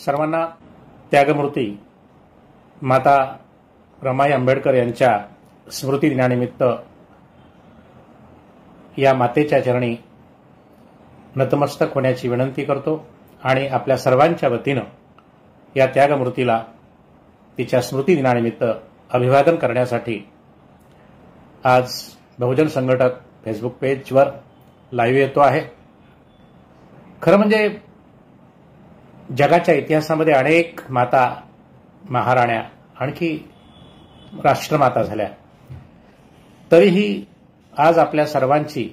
सर्वांना त्यागमूर्ती माता रमाई आंबेडकर यांच्या स्मृती दिनानिमित्त या मातेच्या चरणी नतमस्तक होण्याची विनंती करतो आणि आपल्या सर्वांच्या वतीनं या त्यागमूर्तीला तिच्या स्मृती दिनानिमित्त अभिवादन करण्यासाठी आज बहुजन संघटक फेसबुक पेजवर लाईव्ह येतो आहे। खरं म्हणजे जगाच्या इतिहासामध्ये अनेक माता, महाराण्या, आणखी राष्ट्रमाता झाल्या, तरीही आज आपल्या सर्वांची,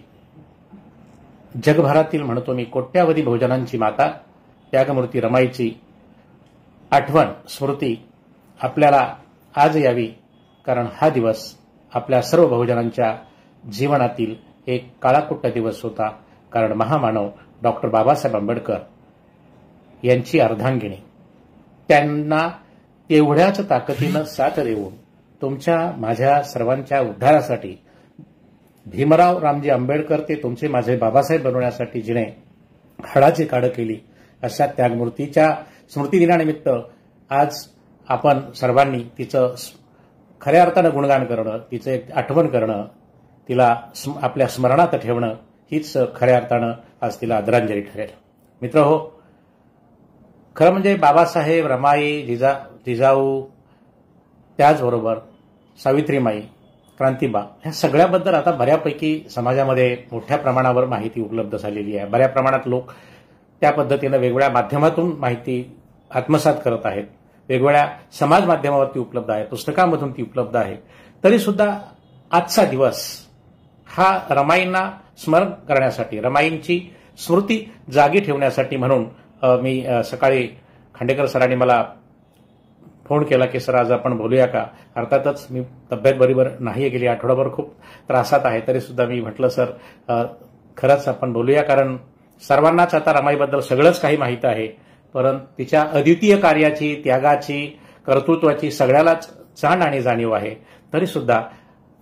जगभरातील म्हणतो मी कोट्यावधी बहुजनांची माता त्यागमूर्ती रमाईची आठवण, स्मृती आपल्याला आज यावी, कारण हा दिवस आपल्या सर्व बहुजनांच्या जीवनातील एक काळाकुट्ट दिवस होता। कारण महामानव डॉक्टर बाबासाहेब आंबेडकर यांची अर्धांगिनी, त्यांना तेवढ्याच ताकदीनं साथ देऊन तुमच्या माझ्या सर्वांच्या उद्धारासाठी भीमराव रामजी आंबेडकर ते तुमचे माझे बाबासाहेब बनवण्यासाठी जिने हाडाची काढ केली, अशा त्यागमूर्तीच्या स्मृती दिनानिमित्त आज आपण सर्वांनी तिचं खऱ्या अर्थानं गुणगान करणं, तिचं एक आठवण करणं, तिला आपल्या स्मरणात ठेवणं हीच खऱ्या अर्थानं आज तिला आदरांजली ठरेल। मित्रहो, खरं म्हणजे बाबासाहेब, रमाई, जिजाऊ, त्याचबरोबर सावित्रीमाई, क्रांतीबा ह्या सगळ्याबद्दल आता बऱ्यापैकी समाजामध्ये मोठ्या प्रमाणावर माहिती उपलब्ध झालेली आहे। बऱ्या प्रमाणात लोक त्या पद्धतीनं वेगवेगळ्या माध्यमातून माहिती आत्मसात करत आहेत, वेगवेगळ्या समाज माध्यमावरती उपलब्ध आहे, पुस्तकांमधून ती उपलब्ध आहे। तरी सुद्धा आजचा दिवस हा रमाईंना स्मरण करण्यासाठी, रमाईंची स्मृती जागी ठेवण्यासाठी म्हणून मी सकाळी खांडेकर सरांनी मला फोन केला की सर आज आपण बोलूया का। अर्थातच मी तब्येत बरोबर नाही, गेली आठवडाभर खूप त्रासात आहे, तरी सुद्धा मी म्हटलं सर खरंच आपण बोलूया, कारण सर्वांनाच आता रमाईबद्दल सगळंच काही माहीत आहे, परंतु तिच्या अद्वितीय कार्याची, त्यागाची, कर्तृत्वाची सगळ्यालाच जाण आणि जाणीव आहे। तरी सुद्धा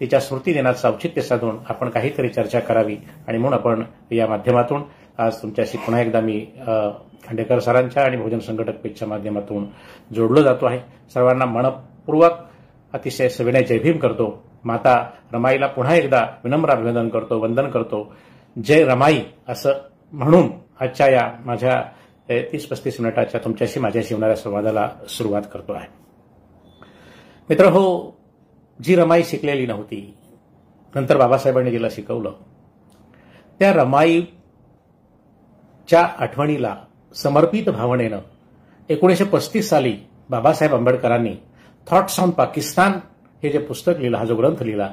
तिच्या स्मृती दिनाचं औचित्य साधून आपण काहीतरी चर्चा करावी आणि म्हणून आपण या माध्यमातून आज तुमच्याशी पुन्हा एकदा मी खांडेकर सरांच्या आणि बहुजन संघटक पेजच्या माध्यमातून जोडलो जातो आहे। सर्वांना मनपूर्वक अतिशय सविनय जयभीम करतो। माता रमाईला पुन्हा एकदा विनम्र अभिवादन करतो, वंदन करतो। जय रमाई असं म्हणून आजच्या या माझ्या 30-35 मिनिटाच्या तुमच्याशी माझ्याशी होणाऱ्या संवादाला सुरुवात करतो आहे। मित्रहो, जी रमाई शिकलेली नव्हती, नंतर बाबासाहेबांनी जिला शिकवलं, त्या रमाईच्या आठवणीला समर्पित भावनेनं 1935 साली बाबासाहेब आंबेडकरांनी थॉट्स ऑन पाकिस्तान हे जे पुस्तक लिहिलं, हा जो ग्रंथ लिहिला,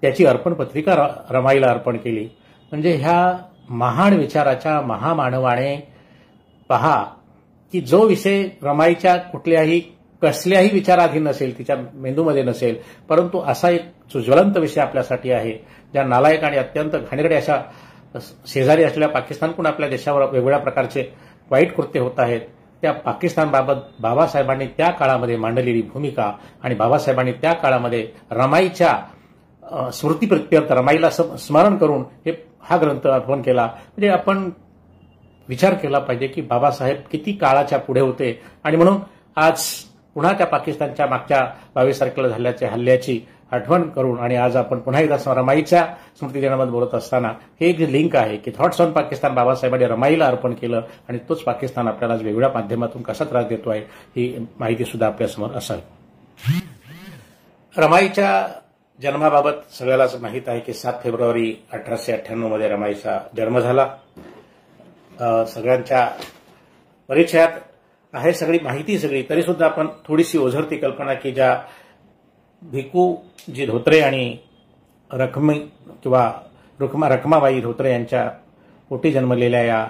त्याची अर्पण पत्रिका रमाईला अर्पण केली। म्हणजे ह्या महान विचाराच्या महामानवाने पहा की जो विषय रमाईच्या कसल्याही विचाराधीन नसेल, तिच्या मेंदूमध्ये नसेल, परंतु असा एक जो ज्वलंत विषय आपल्यासाठी आहे, ज्या नालायक आणि अत्यंत घाणेरड्या अशा शेजारी असलेल्या पाकिस्तानकडून आपल्या देशावर वेगवेगळ्या प्रकारचे वाईट कृत्य होत आहेत, त्या पाकिस्तानबाबत बाबासाहेबांनी त्या काळामध्ये मांडलेली भूमिका आणि बाबासाहेबांनी त्या काळामध्ये रमाईच्या स्मृतीप्रित्यर्थ रमाईला स्मरण करून हा ग्रंथ अर्पण केला। म्हणजे आपण विचार केला पाहिजे की बाबासाहेब किती काळाच्या पुढे होते आणि म्हणून आज पुन्हा त्या पाकिस्तानच्या मागच्या 22 तारखेला झाल्याच्या हल्ल्याची आठवण करून आणि आज आपण पुन्हा एकदा रमाईच्या स्मृती दिनामध्ये बोलत असताना हे एक लिंक आहे की थॉट्स ऑन पाकिस्तान बाबासाहेबांनी रमाईला अर्पण केलं आणि तोच पाकिस्तान आपल्याला वेगवेगळ्या माध्यमातून कसा त्रास देतो आहे ही माहिती सुद्धा आपल्यासमोर असावी। रमाईच्या जन्माबाबत सगळ्यालाच माहीत आहे की 7 फेब्रुवारी 1898 मध्ये रमाईचा जन्म झाला। सगळ्यांच्या परिचयात आहे सगळी माहिती सगळी, तरी सुद्धा आपण थोडीशी ओझरती कल्पना की ज्या भिकूजी धोत्रे आणि रखमाबाई धोत्रे यांच्या पोटी जन्मलेल्या या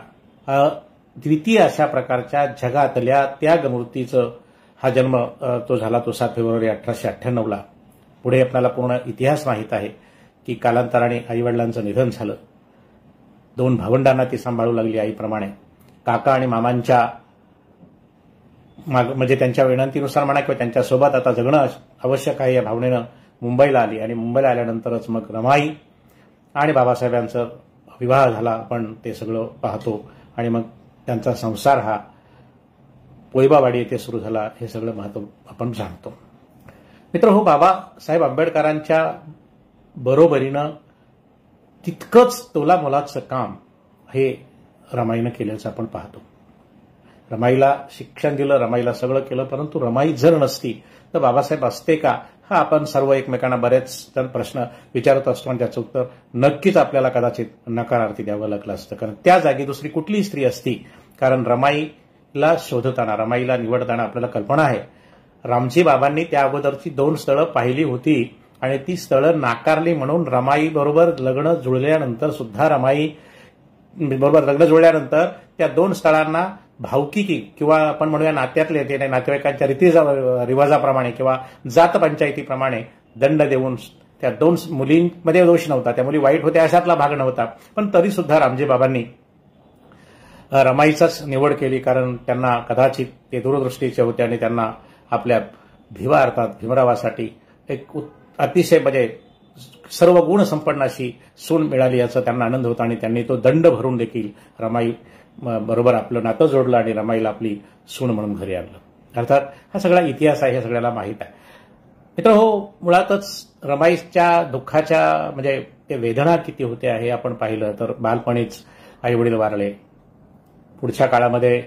द्वितीय अशा प्रकारच्या जगातल्या त्यागमूर्तीचं हा जन्म तो झाला, तो 7 फेब्रुवारी 1898ला। पुढे आपल्याला पूर्ण इतिहास माहीत आहे की कालांतराने आईवडिलांचं निधन झालं, 2 भावंडांना ती सांभाळू लागली आईप्रमाणे। काका आणि मामांच्या म्हणजे त्यांच्या विनंतीनुसार म्हणा किंवा त्यांच्यासोबत आता जगणं आवश्यक आहे या भावनेनं मुंबईला आली आणि मुंबईला आल्यानंतरच मग रमाई आणि बाबासाहेबांचा विवाह झाला, आपण ते सगळं पाहतो आणि मग त्यांचा संसार हा कोयबावाडी येथे सुरू झाला, हे सगळं महत्व आपण जाणतो. मित्र, बाबासाहेब आंबेडकरांच्या बरोबरीनं तितकंच तोलामोलाचं काम हे रमाईनं केल्याचं आपण पाहतो. रमाईला शिक्षण दिलं, रमाईला सगळं केलं, परंतु रमाई जर नसती तर बाबासाहेब असते का, हा आपण सर्व एकमेकांना बरेच जण प्रश्न विचारत असतो आणि त्याचं उत्तर नक्कीच आपल्याला कदाचित नकारार्थी द्यावं लागलं असतं. कारण त्या जागी दुसरी कुठलीही स्त्री असती. कारण रमाईला शोधताना, रमाईला निवडताना आपल्याला कल्पना आहे, रामजी बाबांनी त्या अगोदरची 2 स्थळं पाहिली होती आणि ती स्थळं नाकारली म्हणून रमाई बरोबर लग्न जुळल्यानंतर सुद्धा, रमाई बरोबर लग्न जुळल्यानंतर त्या 2 स्थळांना भावकी किंवा आपण म्हणूया नात्यातले ते नातेवाईकांच्या रिवाजाप्रमाणे किंवा जात पंचायतीप्रमाणे दंड देऊन त्या 2 मुलींमध्ये दोष नव्हता, त्या मुली वाईट होत्या अशातला भाग नव्हता, पण तरी सुद्धा रामजी बाबांनी रमाईचाच निवड केली. कारण त्यांना कदाचित ते दूरदृष्टीचे होते आणि त्यांना आपल्या भिवा अर्थात भीमरावासाठी एक अतिशय म्हणजे सर्व गुण संपन्न अशी सून मिळाली याचा त्यांना आनंद होता आणि त्यांनी तो दंड भरून देखील रमाई बरोबर आपलं नातं जोडलं आणि रमाईला आपली सून म्हणून घरी आणलं. अर्थात हा सगळा इतिहास आहे, हे सगळ्याला माहीत आहे. मित्र, मुळातच रमाईच्या दुःखाच्या म्हणजे ते वेदना किती होत्या हे आपण पाहिलं तर बालपणीच आईवडील वारले. पुढच्या काळामध्ये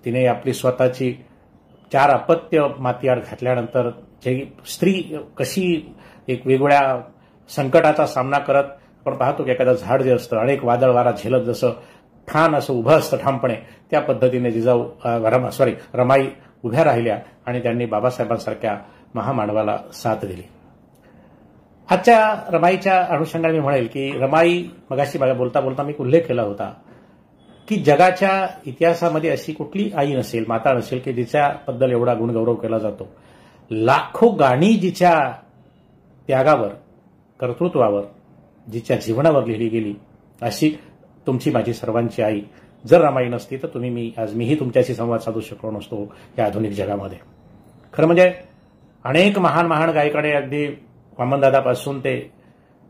तिने आपली स्वतःची 4 अपत्य मातीआड घातल्यानंतर जी स्त्री कशी एक वेगवेगळ्या संकटाचा सामना करत, आपण पाहतो की एखादं झाड जे असतं अनेक वादळ वारा झेलत जसं ठाण असं उभं असतं ठामपणे, त्या पद्धतीने रमाई उभ्या राहिल्या आणि त्यांनी बाबासाहेबांसारख्या महामानवाला साथ दिली. आजच्या रमाईच्या अनुषंगाने मी म्हणेल की रमाई, मगाशी बोलता बोलता मी उल्लेख केला होता की जगाच्या इतिहासामध्ये अशी कुठली आई नसेल, माता नसेल की जिच्याबद्दल एवढा गुणगौरव केला जातो. लाखो गाणी जिच्या त्यागावर, कर्तृत्वावर, जिच्या जीवनावर लिहिली गेली, अशी तुमची माझी सर्वांची आई जर रमाई नसती तर मीही तुमच्याशी संवाद साधू शकलो नसतो या आधुनिक जगामध्ये. खरं म्हणजे अनेक महान महान गायकाने अगदी वामनदादापासून ते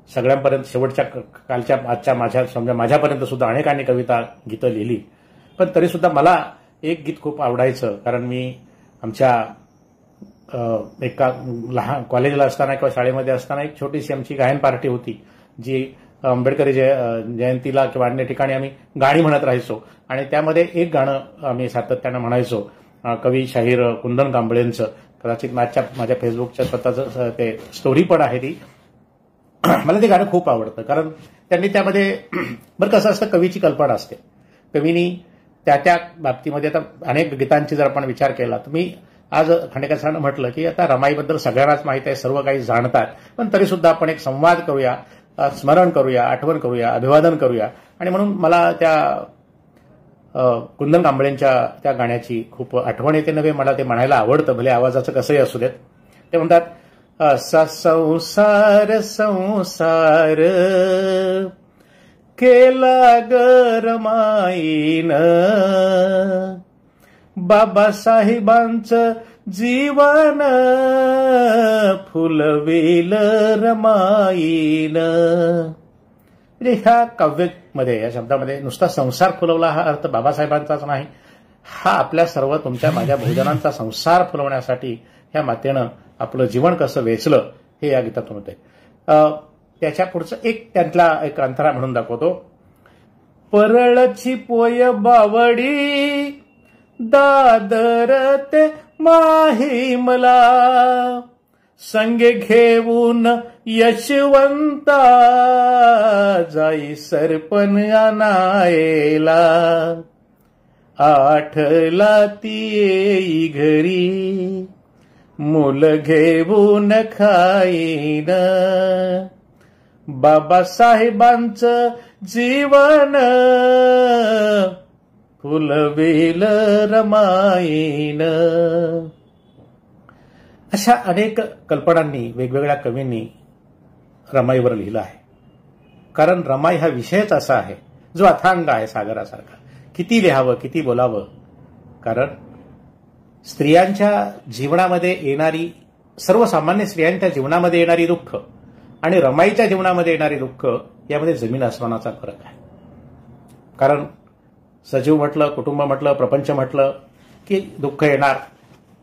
सगळ्यांपर्यंत शेवटच्या कालच्या आजच्या माझ्यापर्यंत सुद्धा अनेकांनी कविता गीतं लिहिली. पण तरी सुद्धा मला एक गीत खूप आवडायचं. कारण मी आमच्या एका लहान कॉलेजला असताना किंवा शाळेमध्ये असताना एक छोटीशी आमची गायन पार्टी होती, जी आंबेडकरी जयंतीला किंवा अन्य ठिकाणी आम्ही गाणी म्हणत राहायचो आणि त्यामध्ये एक गाणं आम्ही सातत्यानं म्हणायचो, कवी शाहीर कुंदन कांबळेंचं. कदाचित माझ्या फेसबुकच्या स्वतःचं ते स्टोरी पण आहे ती. मला ते गाणं खूप आवडतं कारण त्यांनी त्यामध्ये बरं कसं असतं, कवीची कल्पना असते. कवीनी त्या बाबतीमध्ये आता अनेक गीतांची जर आपण विचार केला तर मी आज खांडेकर सरांना म्हटलं की आता रमाईबद्दल सगळ्यांनाच माहित आहे, सर्व काही जाणतात, पण तरी सुद्धा आपण एक संवाद करूया, स्मरण करूया, आठवण करूया, अभिवादन करूया. आणि म्हणून मला त्या कुंदन कांबळेंच्या त्या गाण्याची खूप आठवण येते नव्हे, मला ते म्हणायला आवडतं, भले आवाजाचं कसंही असू देत. ते म्हणतात, असा संसार संसार केला ग रमाईनं, बाबासाहेबांचं जीवन फुलवेलं रमाईनं. म्हणजे ह्या काव्यामध्ये, या शब्दामध्ये नुसता संसार फुलवला हा अर्थ बाबासाहेबांचाच नाही, हा आपल्या सर्व तुमच्या माझ्या बहुजनांचा संसार फुलवण्यासाठी ह्या मातेनं आपलं जीवन कसं वेचलं हे या गीतातून होते. त्याच्या पुढचं त्यातला एक अंतरा म्हणून दाखवतो. परळची पोय बावडी दादर ते माहीमला, संगे घेऊन यशवंता जाई सरपण आणायला, आठला ती येई घरी मुल घेऊन खाईन, बाबासाहेबांचं जीवन फुलवेल रमाईन. अशा अनेक कल्पनांनी वेगवेगळ्या कवींनी रमाईवर लिहिलं आहे. कारण रमाई हा विषयच असा आहे जो अथांग आहे सागरासारखा. किती लिहावं, किती बोलावं. कारण स्त्रियांच्या जीवनामध्ये येणारी, सर्वसामान्य स्त्रियांच्या जीवनामध्ये येणारी दुःख आणि रमाईच्या जीवनामध्ये येणारी दुःख यामध्ये जमीन आसमानाचा फरक आहे. कारण सजीव म्हटलं, कुटुंब म्हटलं, प्रपंच म्हटलं की दुःख येणार,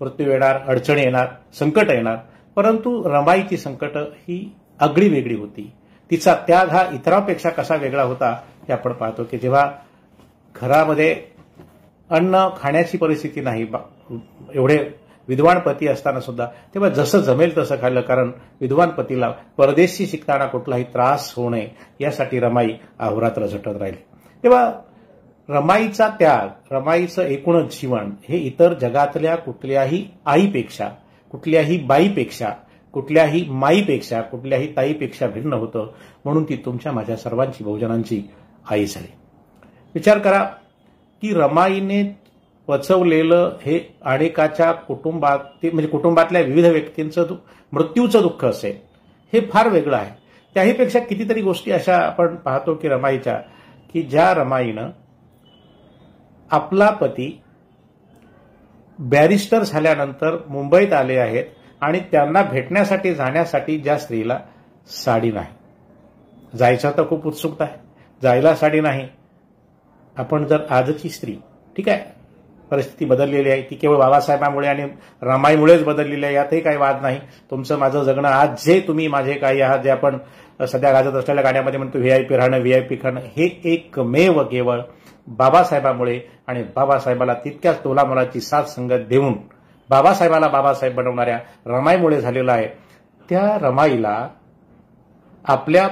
मृत्यू येणार, अडचणी येणार, संकट येणार, परंतु रमाईची संकट ही आगळी वेगळी होती. तिचा त्याग हा इतरांपेक्षा कसा वेगळा होता हे आपण पाहतो की जेव्हा घरामध्ये अन्न खाण्याची परिस्थिती नाही, एवढे विद्वान पती असताना सुद्धा, तेव्हा जसं जमेल तसं खाल्लं, कारण विद्वान पतीला परदेशी शिकताना कुठलाही त्रास होऊ नये यासाठी रमाई अहोरात्र झटत राहिली. तेव्हा रमाईचा त्याग, रमाईचं एकूणच जीवन हे इतर जगातल्या कुठल्याही आईपेक्षा, कुठल्याही बाईपेक्षा, कुठल्याही माईपेक्षा, कुठल्याही ताईपेक्षा भिन्न होतं. म्हणून ती तुमच्या माझ्या सर्वांची, बहुजनांची आई झाली. विचार करा की रमाईने पचवलेलं हे अनेकाच्या कुटुंबात, म्हणजे कुटुंबातल्या विविध व्यक्तींचं मृत्यूचं दुःख असेल, हे फार वेगळं आहे. त्याहीपेक्षा कितीतरी गोष्टी अशा आपण पाहतो की रमाईच्या, की ज्या रमाईनं आपला पती बॅरिस्टर झाल्यानंतर मुंबईत आले आहेत आणि त्यांना भेटण्यासाठी जाण्यासाठी ज्या स्त्रीला साडी नाही, जायचं तर खूप उत्सुकता आहे, जायला साडी नाही. आपण जर आजची स्त्री, ठीक आहे, परिस्थिती बदललेली आहे, ती केवळ बाबासाहेबांमुळे आणि रमाईमुळेच बदललेली आहे, यातही काही वाद नाही. तुमचं माझं जगणं, आज जे तुम्ही माझे काही आहात, जे आपण सध्या गाजत असलेल्या गाण्यामध्ये म्हणतो व्हीआयपी राहणं, व्हीआयपी खाणं, हे एकमेव केवळ बाबासाहेबांमुळे आणि बाबासाहेबाला तितक्याच तोलामोलाची साथ संगत देऊन बाबासाहेबाला बाबासाहेब बनवणाऱ्या रमाईमुळे झालेलं आहे. त्या रमाईला आपल्या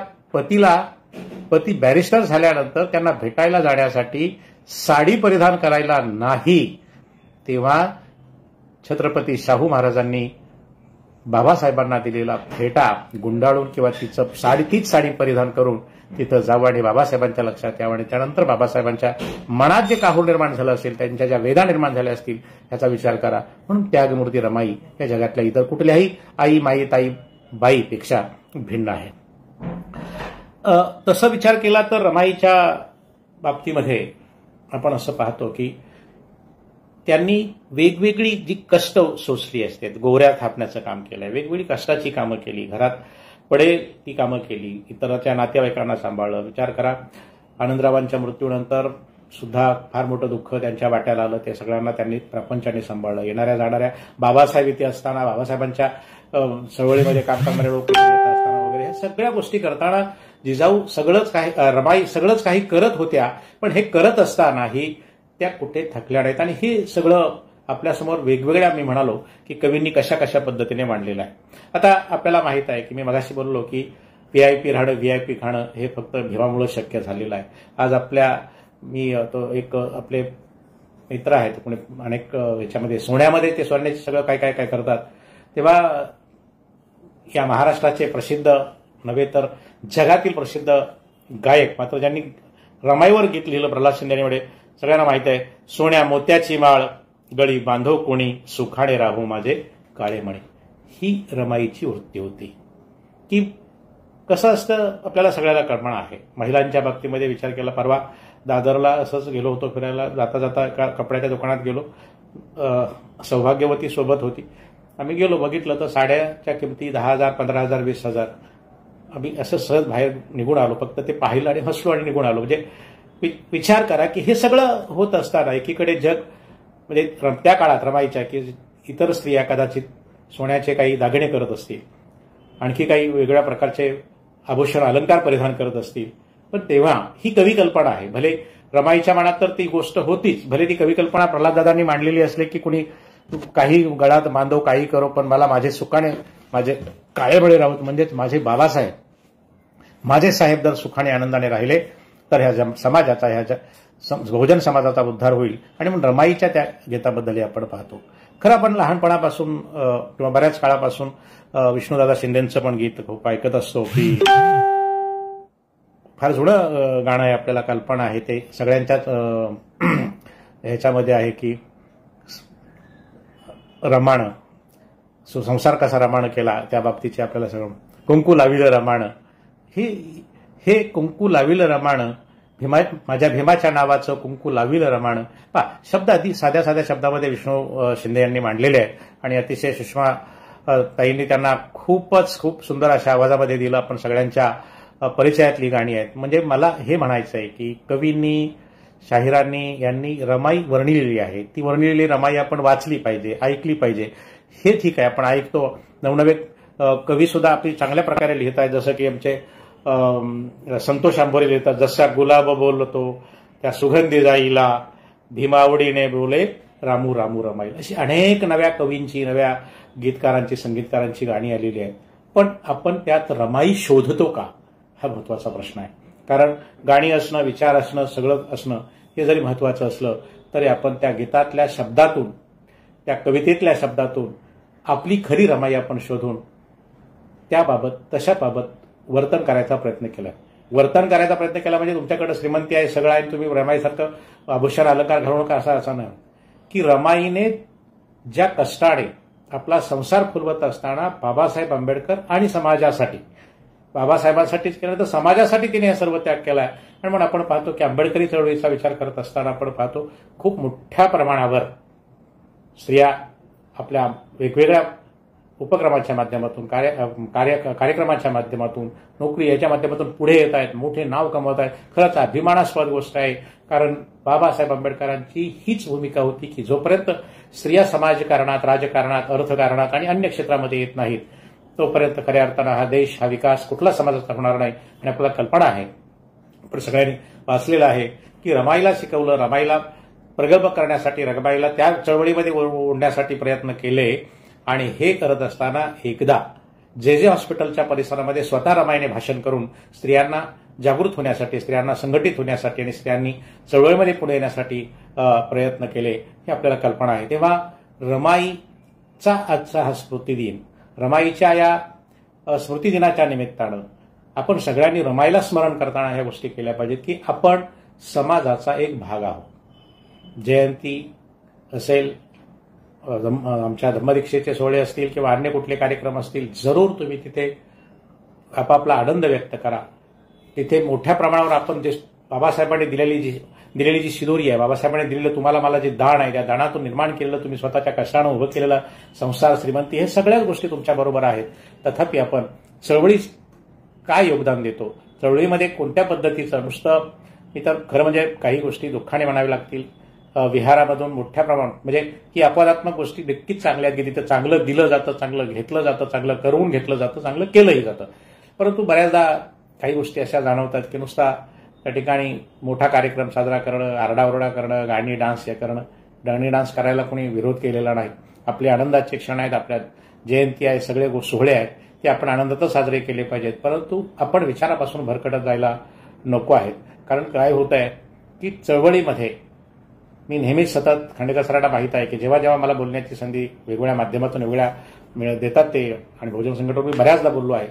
पती बॅरिस्टर झाल्यानंतर त्यांना भेटायला जाण्यासाठी साडी परिधान करायला नाही, तेव्हा छत्रपती शाहू महाराजांनी बाबासाहेबांना दिलेला फेटा गुंडाळून किंवा तीच साडी परिधान करून तिथं जावं आणि बाबासाहेबांच्या लक्षात यावं. आणि त्यानंतर बाबासाहेबांच्या मनात जे काहूर निर्माण झालं असेल, त्यांच्या ज्या वेदा निर्माण झाल्या असतील, ह्याचा विचार करा. म्हणून त्यागमूर्ती रमाई या जगातल्या इतर कुठल्याही आई, माई, ताई, बाईपेक्षा भिन्न आहे. तसं विचार केला तर रमाईच्या बाबतीमध्ये आपण असं पाहतो की त्यांनी वेगवेगळी जी कष्ट सोसली असतात, गोऱ्या थापण्याचं काम केलंय, वेगवेगळी कष्टाची कामं केली, घरात पडेल ती कामं केली, इतरांच्या नातेवाईकांना सांभाळलं. विचार करा, आनंदरावांच्या मृत्यूनंतर सुद्धा फार मोठं दुःख त्यांच्या वाट्याला आलं, ते सगळ्यांना त्यांनी प्रपंचाने सांभाळलं. येणाऱ्या जाणाऱ्या बाबासाहेब इथे असताना, बाबासाहेबांच्या चळवळीमध्ये काम करणारे लोक येत असताना वगैरे, ह्या सगळ्या गोष्टी करताना जिजाऊ रमाई सगळंच काही करत होत्या. पण हे करत असतानाही त्या कुठे थकल्या नाहीत. आणि हे सगळं आपल्यासमोर वेगवेगळ्या, मी म्हणालो की कवींनी कशा कशा पद्धतीने मांडलेलं आहे. आता आपल्याला माहित आहे की मी मगाशी बोललो की व्हीआयपी राहणं, व्हीआयपी खाणं हे फक्त भीमामुळे शक्य झालेलं आहे. आज आपले मित्र आहेत, कोणी अनेक याच्यामध्ये सोन्यामध्ये, ते सोन्याचे सगळं काय काय काय करतात. तेव्हा या महाराष्ट्राचे प्रसिद्ध नव्हे तर जगातील प्रसिद्ध गायक, मात्र ज्यांनी रमाईवर गीत लिहिलं, प्रल्हाद शिंदे, सगळ्यांना माहित आहे, सोन्या मोत्याची माळ गळी बांधो कोणी, सुखाणे राहू माझे काळे मणी. ही रमाईची वृत्ती होती. की कसं असतं आपल्याला सगळ्याला कल्पना आहे. महिलांच्या बाबतीमध्ये विचार केला, परवा दादरला असंच गेलो होतो फिरायला, जाता जाता एका कपड्याच्या दुकानात गेलो, सौभाग्यवती सोबत होती. आम्ही गेलो, बघितलं तर साड्याच्या किमती 10,000, 15,000, 20,000. आम्ही असं सहज बाहेर निघून आलो, फक्त ते पाहिलं आणि हसलो आणि निघून आलो. म्हणजे विचार करा की हे सगळं होत असताना एकीकडे जग, म्हणजे त्या काळात रमाईच्या, की इतर स्त्रिया कदाचित सोन्याचे काही दागिने करत असतील, आणखी काही वेगळ्या प्रकारचे आभूषण अलंकार परिधान करत असतील. पण तेव्हा ही कवी कल्पना आहे. भले रमाईच्या मनात तर ती गोष्ट होतीच, भले ती कवी कल्पना प्रल्हाददादांनी मांडलेली असली की कुणी काही गळात बांधव, काही करो, पण मला माझे सुखाने, माझे काळेबळे राहूत, म्हणजेच माझे बाबासाहेब, माझे साहेब जर सुखाने आनंदाने राहिले तर ह्या समाजाचा, ह्या बहुजन समाजाचा उद्धार होईल. आणि म्हणून रमाईच्या त्या गीताबद्दल आपण पाहतो. खरं आपण लहानपणापासून किंवा बऱ्याच काळापासून विष्णुदादा शिंदेंचं पण गीत खूप ऐकत असतो, की फार जुनं गाणं आहे, आपल्याला कल्पना आहे, ते सगळ्यांच्याच ह्याच्यामध्ये आहे की रमाण, संसार कसा रमाण केला त्या बाबतीचे आपल्याला सगळं. कुंकू लाविलं रमाण, हे कुंकू लाविलं रमाण, माझ्या भीमाच्या नावाचं कुंकू लाविलं रमाण. शब्द अति साध्या साध्या शब्दामध्ये विष्णू शिंदे यांनी मांडलेले आहे आणि अतिशय सुषमा ताईंनी त्यांना खूप सुंदर अशा आवाजामध्ये दिलं. आपण सगळ्यांच्या परिचयातली गाणी आहेत. म्हणजे मला हे म्हणायचं आहे की कवींनी शाहिरांनी यांनी रमाई वर्णिलेली आहे. ती वर्णिलेली रमाई आपण वाचली पाहिजे, ऐकली पाहिजे. हे ठीक आहे, आपण ऐकतो. नवनवे कवी सुद्धा आपली चांगल्या प्रकारे लिहित आहेत. जसं की आमचे संतोष आंभोरे लिहितात, जसा गुलाब बोलतो त्या सुगंधी जाईला, भीमावडीने बोले रामू रामू रमाईला. अशी अनेक नव्या कवींची, नव्या गीतकारांची, संगीतकारांची गाणी आलेली आहेत. पण आपण त्यात रमाई शोधतो का, हा महत्वाचा प्रश्न आहे. कारण गाणी असणं, विचार असणं, सगळं असणं हे जरी महत्वाचं असलं तरी आपण त्या गीतातल्या शब्दातून, त्या कवितेतल्या शब्दातून आपली खरी रमाई आपण शोधून त्याबाबत, तशाबाबत वर्तन करायचा प्रयत्न केला. वर्तन करायचा प्रयत्न केला म्हणजे तुमच्याकडे श्रीमंती आहे, सगळं आहे, तुम्ही रमाईसारखं आभूषण अलंकार घालू नका असं नाही. की रमाईने ज्या कष्टाने आपला संसार फुलवत असताना बाबासाहेब आंबेडकर आणि समाजासाठी, बाबासाहेबांसाठीच केलं तर समाजासाठी तिने हे सर्व त्याग केलाय. आणि म्हणून आपण पाहतो की आंबेडकरी चळवळीचा विचार करत असताना आपण पाहतो खूप मोठ्या प्रमाणावर स्त्रिया आपल्या वेगवेगळ्या उपक्रमाच्या माध्यमातून, कार्यक्रमाच्या माध्यमातून, नोकरी याच्या माध्यमातून पुढे येत आहेत, मोठे नाव कमवत आहेत. खरंच अभिमानास्पद गोष्ट आहे. कारण बाबासाहेब आंबेडकरांची हीच भूमिका होती की जोपर्यंत स्त्रिया समाजकारणात, राजकारणात, अर्थकारणात आणि अन्य क्षेत्रामध्ये येत नाहीत तोपर्यंत खऱ्या अर्थानं हा देश, हा विकास कुठला समाजाचा होणार नाही. आणि आपल्याला कल्पना आहे, आपण सगळ्यांनी वाचलेलं आहे की रमाईला शिकवलं, रमाईला प्रगल्भ करण्यासाठी, रमाईला त्या चळवळीमध्ये ओढण्यासाठी प्रयत्न केले. आणि हे करत असताना एकदा जे हॉस्पिटलच्या परिसरामध्ये स्वतः रमाईने भाषण करून स्त्रियांना जागृत होण्यासाठी, स्त्रियांना संघटित होण्यासाठी आणि स्त्रियांनी चळवळीमध्ये पुढे येण्यासाठी प्रयत्न केले, हे आपल्याला कल्पना आहे. तेव्हा रमाईचा आजचा हा स्मृतिदिन, रमाईच्या या स्मृतिदिनाच्या निमित्तानं आपण सगळ्यांनी रमाईला स्मरण करताना ह्या गोष्टी केल्या पाहिजेत की आपण समाजाचा एक भाग आहोत. जयंती असेल, आमच्या धम्मदीक्षेचे सोहळे असतील किंवा अन्य कुठले कार्यक्रम असतील, जरूर तुम्ही तिथे आपापला आनंद व्यक्त करा. तिथे मोठ्या प्रमाणावर आपण जे बाबासाहेबांनी दिलेली जी शिदोरी आहे, बाबासाहेबांनी दिलेलं तुम्हाला मला जे दान आहे, त्या दानातून निर्माण केलेलं, तुम्ही स्वतःच्या कष्टानं उभं केलेलं संसार, श्रीमंती, हे सगळ्याच गोष्टी तुमच्याबरोबर आहेत. तथापि आपण चळवळीत काय योगदान देतो, चळवळीमध्ये कोणत्या पद्धतीचं, नुसतं इतर खरं म्हणजे काही गोष्टी दुःखाने म्हणाव्या लागतील, विहारामधून मोठ्या प्रमाणात म्हणजे ही अपवादात्मक गोष्टी नक्कीच चांगल्या आहेत की तिथं चांगलं दिलं जातं, चांगलं घेतलं जातं, चांगलं करून घेतलं जातं, चांगलं केलंही जातं. परंतु बऱ्याचदा काही गोष्टी अशा जाणवतात की नुसता त्या ठिकाणी मोठा कार्यक्रम साजरा करणं, आरडाओरडा करणं, गाणी डान्स हे करणं, गाणी डान्स करायला कोणी विरोध केलेला नाही. आपले आनंदाचे क्षण आहेत, आपल्या जयंती आहे, सगळे सोहळे आहेत, ते आपण आनंदातच साजरे केले पाहिजेत. परंतु आपण विचारापासून भरकटत जायला नको आहेत. कारण काय होत आहे की चळवळीमध्ये मी नेहमीच सतत खांडेकर सरांना माहीत आहे की जेव्हा जेव्हा मला बोलण्याची संधी वेगवेगळ्या माध्यमातून वेगळ्या देतात ते, आणि बहुजन संघटनेवर मी बऱ्याचदा बोललो आहे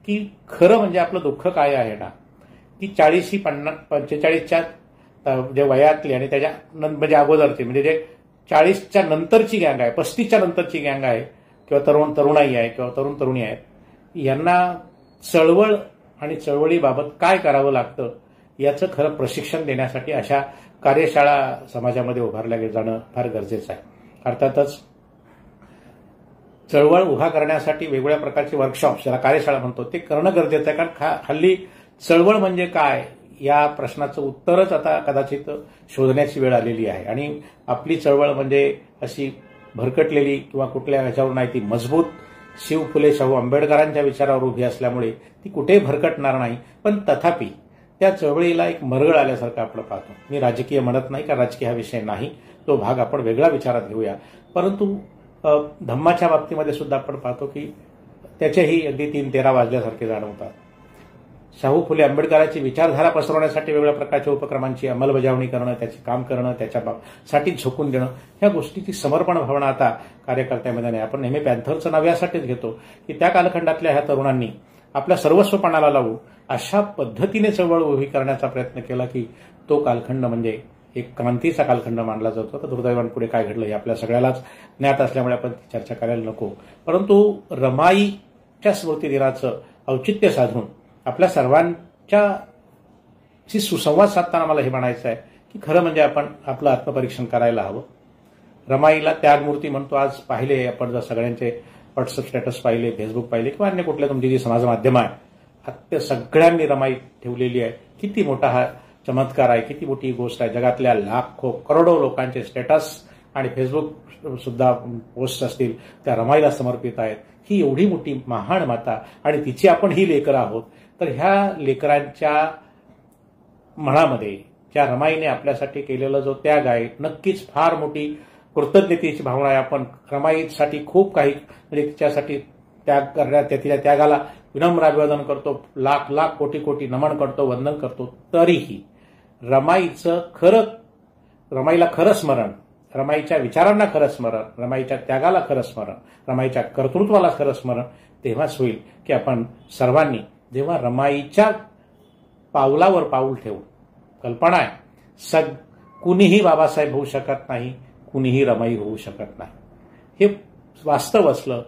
की खरं म्हणजे आपलं दुःख काय आहे ना, की 40-45च्या जे वयातली आणि त्याच्या म्हणजे अगोदरची, म्हणजे जे 40च्या नंतरची गँग आहे, 35च्या नंतरची गँग आहे किंवा तरुणाई आहे किंवा तरुणी आहेत, यांना चळवळ आणि चळवळीबाबत काय करावं लागतं याचं खरं प्रशिक्षण देण्यासाठी अशा कार्यशाळा समाजामध्ये उभारल्या जाणं फार गरजेचं आहे. अर्थातच चळवळ उभा करण्यासाठी वेगवेगळ्या प्रकारचे वर्कशॉप्स, ज्याला कार्यशाळा म्हणतो, ते करणं गरजेचं आहे. कारण हल्ली चळवळ म्हणजे काय या प्रश्नाचं उत्तरच आता कदाचित शोधण्याची वेळ आलेली आहे. आणि आपली चळवळ म्हणजे अशी भरकटलेली किंवा कुठल्या ह्याच्यावर नाही, ती मजबूत शिव फुले शाहू आंबेडकरांच्या विचारावर उभी असल्यामुळे ती कुठेही भरकटणार नाही. पण तथापि त्या चळवळीला एक मरगळ आल्यासारखं आपण पाहतो. मी राजकीय म्हणत नाही, कारण राजकीय हा विषय नाही, तो भाग आपण वेगळा विचारात घेऊया. परंतु धम्माच्या बाबतीमध्ये सुद्धा आपण पाहतो की त्याचेही अगदी 3-13 वाजल्यासारखे जाणवतात. शाहू फुले आंबेडकरांची विचारधारा पसरवण्यासाठी वेगवेगळ्या प्रकारच्या उपक्रमांची अंमलबजावणी करणं, त्याचे काम करणं, त्याच्यासाठी झोकून देणं, ह्या गोष्टीची समर्पण भावना आता कार्यकर्त्यामध्ये नाही. आपण नेहमी पॅन्थरचं नाव यासाठीच घेतो की त्या कालखंडातल्या ह्या तरुणांनी आपल्या सर्वस्व पणाला लावून अशा पद्धतीने चळवळ उभी करण्याचा प्रयत्न केला की तो कालखंड म्हणजे एक क्रांतीचा कालखंड मानला जातो. तर दुर्दैवाने पुढे काय घडलं हे आपल्या सगळ्यालाच ज्ञात असल्यामुळे आपण चर्चा करायला नको. परंतु रमाईच्या स्मृतिदिनाचं औचित्य साधून आपल्या सर्वांच्याशी सुसंवाद साधताना मला हे म्हणायचं आहे की खरं म्हणजे आपण आपलं आत्मपरीक्षण करायला हवं. रमाईला त्यागमूर्ती म्हणतो. आज पाहिले आपण जर सगळ्यांचे व्हॉट्सअप स्टेटस पाहिले, फेसबुक पाहिले किंवा अन्य कुठल्या तुमची जी समाज माध्यम आहे, त्या सगळ्यांनी रमाई ठेवलेली आहे. किती मोठा हा चमत्कार आहे, किती मोठी गोष्ट आहे. जगातल्या लाखो करोडो लोकांचे स्टेटस आणि फेसबुक सुद्धा पोस्ट असतील त्या रमाईला समर्पित आहेत. ही एवढी मोठी महान माता आणि तिची आपण ही लेकरं आहोत. तर ह्या लेकरांच्या मनामध्ये ज्या रमाईने आपल्यासाठी केलेला जो त्याग आहे, नक्कीच फार मोठी कृतज्ञतेची भावना आहे. आपण रमाईसाठी खूप काही म्हणजे तिच्यासाठी त्याग करण्यात तिच्या त्यागाला विनम्र अभिवादन करतो, लाख लाख कोटी कोटी नमन करतो, वंदन करतो. तरीही रमाईला खरं स्मरण, रमाईच्या विचारांना खरं स्मरण, रमाईच्या त्यागाला खरं स्मरण, रमाईच्या कर्तृत्वाला खरं स्मरण तेव्हाच होईल की आपण सर्वांनी जेव्हा रमाईच्या पावलावर पाऊल ठेवू. कल्पना आहे कुणीही बाबासाहेब होऊ शकत नाही, कुणीही रमाई होऊ शकत नाही. हे वास्तव असलं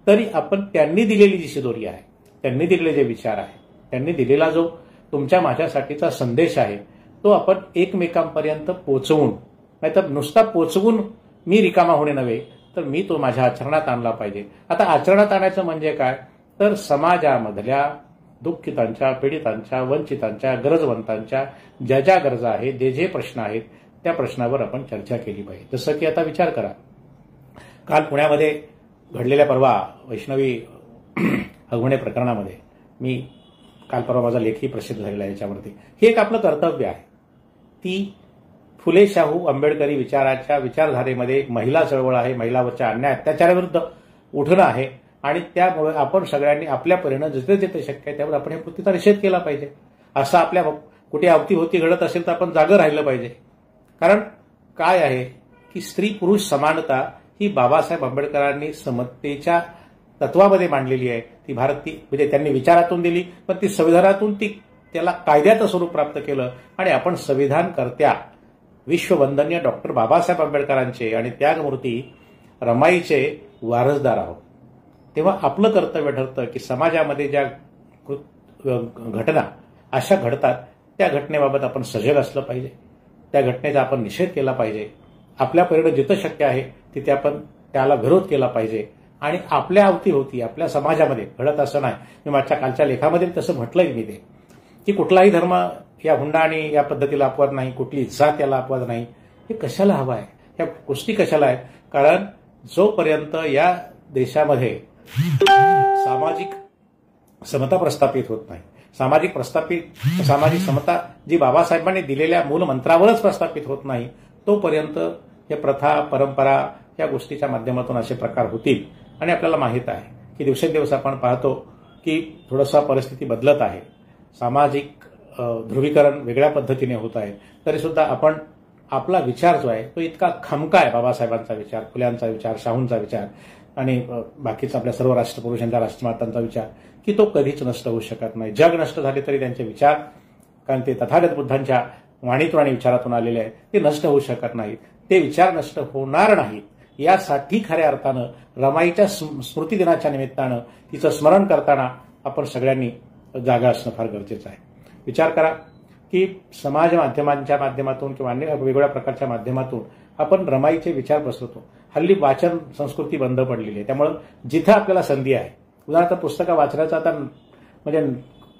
तरी आपण त्यांनी दिलेली जी शिदोरी आहे, त्यांनी दिलेले जे विचार आहे, त्यांनी दिलेला जो तुमच्या माझ्यासाठीचा संदेश आहे तो आपण एकमेकांपर्यंत पोचवून, नाहीतर नुसता पोचवून मी रिकामा होणे नव्हे तर मी तो माझ्या आचरणात आणला पाहिजे. आता आचरणात आणायचं म्हणजे काय, तर समाजामधल्या दुःखितांच्या, पीडितांच्या, वंचितांच्या, गरजवंतांच्या ज्या ज्या गरजा आहेत, जे जे प्रश्न आहेत त्या प्रश्नावर आपण चर्चा केली पाहिजे. जसं की आता विचार करा, काल पुण्यामध्ये घडलेल्या परवा वैष्णवी हगवणे प्रकरणामध्ये मी काल परवा माझा लेखही प्रसिद्ध झालेला आहे याच्यावरती. हे एक आपलं कर्तव्य आहे. ती फुले शाहू आंबेडकरी विचारधारेमध्ये एक महिला चळवळ आहे. महिलावरच्या अन्याय अत्याचाराविरुद्ध उठणं आहे आणि त्यामुळे आपण सगळ्यांनी आपल्या परीनं जिथे जिथे शक्य आहे त्यावर आपण या कृतीचा निषेध केला पाहिजे. असं आपल्या कुठे अवतीभोवती घडत असेल तर आपण जागं राहिलं पाहिजे. कारण काय आहे की स्त्री पुरुष समानता ही बाबासाहेब आंबेडकरांनी समतेच्या तत्वामध्ये मांडलेली आहे. ती म्हणजे त्यांनी विचारातून दिली, पण ती संविधानातून त्याला कायद्याचं स्वरूप प्राप्त केलं आणि आपण संविधानकर्त्या विश्ववंदनीय डॉक्टर बाबासाहेब आंबेडकरांचे आणि त्यागमूर्ती रमाईचे वारसदार आहोत. तेव्हा आपलं कर्तव्य ठरतं की समाजामध्ये ज्या घटना अशा घडतात त्या घटनेबाबत आपण सजग असलं पाहिजे, त्या घटनेचा आपण निषेध केला पाहिजे. आपल्या परीनं जिथं शक्य आहे तिथे आपण त्याला विरोध केला पाहिजे आणि आपल्या अवतीभोवती आपल्या समाजामध्ये घडत असं नाही. मी माझ्या कालच्या लेखामध्ये तसं म्हटलंय मी ते की कुठलाही धर्म या हुंडा आणि या पद्धतीला अपवाद नाही, कुठली जात याला अपवाद नाही. हे कशाला हवं आहे, ह्या गोष्टी कशाला आहेत? कारण जोपर्यंत या देशामध्ये सामाजिक समता प्रस्थापित होत नाही, सामाजिक समता जी बाबासाहेबांनी दिलेल्या मूलमंत्रावरच प्रस्थापित होत नाही, तोपर्यंत हे प्रथा परंपरा या गोष्टीच्या माध्यमातून असे प्रकार होतील. आणि आपल्याला माहित आहे की दिवसेंदिवस आपण पाहतो की थोडंसं परिस्थिती बदलत आहे, सामाजिक ध्रुवीकरण वेगळ्या पद्धतीने होत आहे. तरी सुद्धा आपण आपला विचार जो आहे तो इतका खमका आहे, बाबासाहेबांचा विचार, फुल्यांचा विचार, शाहूंचा विचार आणि बाकीचा आपल्या सर्व राष्ट्रपुरुषांच्या, राष्ट्रमातांचा विचार, की तो कधीच नष्ट होऊ शकत नाही. जग नष्ट झाले तरी त्यांचे विचार, कारण ते तथागत बुद्धांच्या वाणीतून आणि विचारातून आलेले आहेत, ते नष्ट होऊ शकत नाहीत. ते विचार नष्ट होणार नाहीत यासाठी खऱ्या अर्थानं रमाईच्या स्मृती दिनाच्या निमित्तानं तिचं स्मरण करताना आपण सगळ्यांनी जागा असणं फार गरजेचं आहे. विचार करा की समाज माध्यमांच्या माध्यमातून किंवा अन्य वेगवेगळ्या प्रकारच्या माध्यमातून आपण रमाईचे विचार पसरवतो. हल्ली वाचन संस्कृती बंद पडलेली आहे, त्यामुळे जिथं आपल्याला संधी आहे, उदाहरणार्थ पुस्तकं वाचण्याचा आता म्हणजे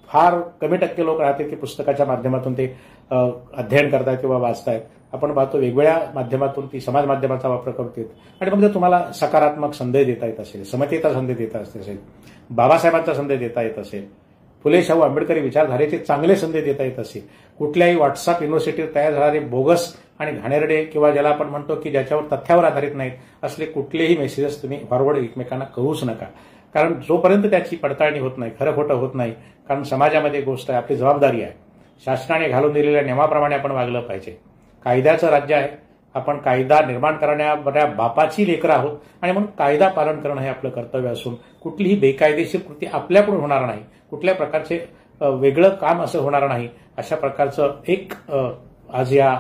फार कमी टक्के लोक राहतील की पुस्तकाच्या माध्यमातून ते अध्ययन करतायत किंवा वाचतायत. आपण पाहतो वेगवेगळ्या माध्यमातून ती समाज माध्यमाचा वापर करतात आणि मग तुम्हाला सकारात्मक संदेश देता येत असेल, समतेचा संदेश देता असेल, बाबासाहेबांचा संदेश देता येत असेल, फुले शाहू आंबेडकरी विचारधारेचे चांगले संदेश देता येत असेल, कुठल्याही व्हॉट्सअप युनिव्हर्सिटीवर तयार झाणारे बोगस आणि घाणेरडे किंवा ज्याला आपण म्हणतो की ज्याच्यावर तथ्यावर आधारित नाहीत असले कुठलेही मेसेजेस तुम्ही फॉरवर्ड एकमेकांना करूच नका. कारण जोपर्यंत त्याची पडताळणी होत नाही, खरं खोटं होत नाही, कारण समाजामध्ये गोष्ट आहे, आपली जबाबदारी आहे. शासनाने घालून दिलेल्या नियमाप्रमाणे आपण वागलं पाहिजे. कायद्याचं राज्य आहे, आपण कायदा निर्माण करणाऱ्या बापाची लेकरं आहोत आणि म्हणून कायदा पालन करणं हे आपलं कर्तव्य असून कुठलीही बेकायदेशीर कृती आपल्याकडून होणार नाही, कुठल्या प्रकारचे वेगळं काम असं होणार नाही. अशा प्रकारचं एक आज या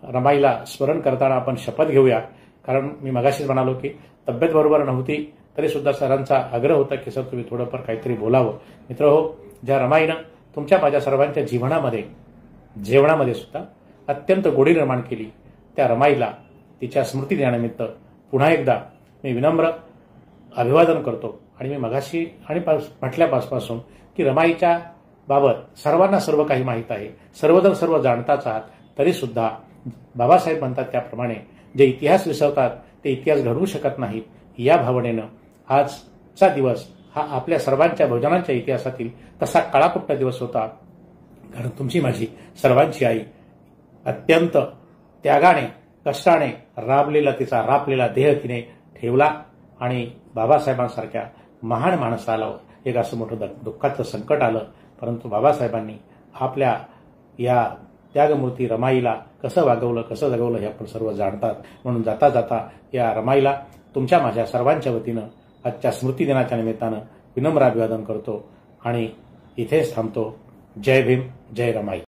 रमाईला स्मरण करताना आपण शपथ घेऊया. कारण मी मगाशीच म्हणालो की तब्येत बरोबर नव्हती तरी सुद्धा सरांचा आग्रह होता की सर तुम्ही थोडंफार काहीतरी बोलावं. मित्र हो, ज्या रमाईनं तुमच्या माझ्या सर्वांच्या जेवणामध्ये सुद्धा अत्यंत गोडी निर्माण केली, त्या रमाईला तिच्या स्मृती दिनानिमित्त पुन्हा एकदा मी विनम्र अभिवादन करतो. आणि मी मगाशी आणि म्हटल्यापासून की रमाईच्या बाबत सर्वांना सर्व काही माहीत आहे, सर्वजण सर्व जाणताच आहात, तरी सुद्धा बाबासाहेब म्हणतात त्याप्रमाणे जे इतिहास विसरतात ते इतिहास घडवू शकत नाहीत. या भावनेनं आजचा दिवस हा आपल्या सर्वांच्या बहुजनांच्या इतिहासातील तसा काळाकुट्ट दिवस होता. कारण तुमची माझी सर्वांची आई अत्यंत त्यागाने कष्टाने राबलेला राबलेला देह तिने ठेवला आणि बाबासाहेबांसारख्या महान माणसाला एक असं मोठं दुःखाचं संकट आलं, परंतु बाबासाहेबांनी आपल्या या त्यागमूर्ती रमाईला कसं वागवलं, कसं जगवलं हे आपण सर्व जाणतात. म्हणून जाता जाता या रमाईला तुमच्या माझ्या सर्वांच्या वतीनं आजच्या स्मृती दिनाच्या निमित्तानं विनम्र अभिवादन करतो आणि इथेच थांबतो. जय भीम, जय रमाई.